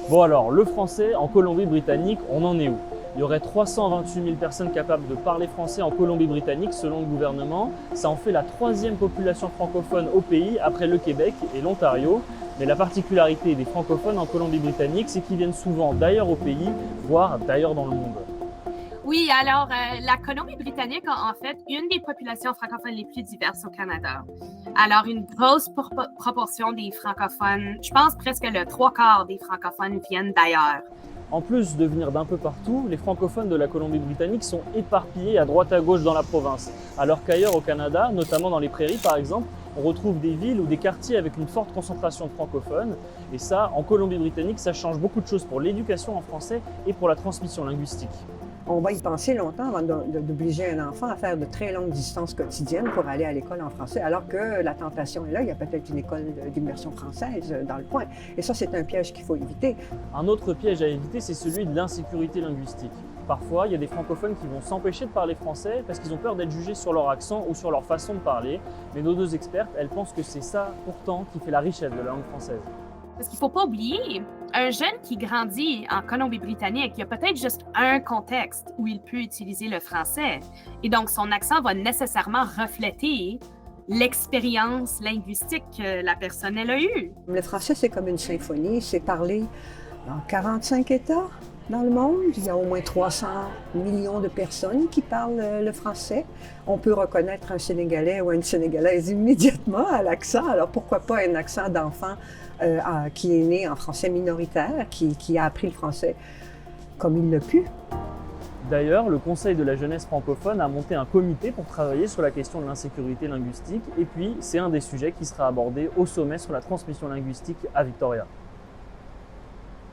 Bon alors, le français en Colombie-Britannique, on en est où? Il y aurait 328 000 personnes capables de parler français en Colombie-Britannique selon le gouvernement. Ça en fait la troisième population francophone au pays après le Québec et l'Ontario. Mais la particularité des francophones en Colombie-Britannique, c'est qu'ils viennent souvent d'ailleurs au pays, voire d'ailleurs dans le monde. Oui, alors la Colombie-Britannique a en fait une des populations francophones les plus diverses au Canada. Alors, une grosse proportion des francophones, je pense presque le trois quarts des francophones viennent d'ailleurs. En plus de venir d'un peu partout, les francophones de la Colombie-Britannique sont éparpillés à droite à gauche dans la province. Alors qu'ailleurs au Canada, notamment dans les prairies par exemple, on retrouve des villes ou des quartiers avec une forte concentration de francophones. Et ça, en Colombie-Britannique, ça change beaucoup de choses pour l'éducation en français et pour la transmission linguistique. On va y penser longtemps avant d'obliger un enfant à faire de très longues distances quotidiennes pour aller à l'école en français, alors que la tentation est là, il y a peut-être une école d'immersion française dans le coin. Et ça, c'est un piège qu'il faut éviter. Un autre piège à éviter, c'est celui de l'insécurité linguistique. Parfois, il y a des francophones qui vont s'empêcher de parler français parce qu'ils ont peur d'être jugés sur leur accent ou sur leur façon de parler. Mais nos deux expertes, elles pensent que c'est ça, pourtant, qui fait la richesse de la langue française. Parce qu'il ne faut pas oublier, un jeune qui grandit en Colombie-Britannique, il y a peut-être juste un contexte où il peut utiliser le français. Et donc, son accent va nécessairement refléter l'expérience linguistique que la personne elle a eue. Le français, c'est comme une symphonie, c'est parlé dans 45 États dans le monde. Il y a au moins 300 millions de personnes qui parlent le français. On peut reconnaître un Sénégalais ou une Sénégalaise immédiatement à l'accent. Alors pourquoi pas un accent d'enfant qui est né en français minoritaire, qui a appris le français comme il l'a pu. D'ailleurs, le Conseil de la jeunesse francophone a monté un comité pour travailler sur la question de l'insécurité linguistique. Et puis, c'est un des sujets qui sera abordé au sommet sur la transmission linguistique à Victoria.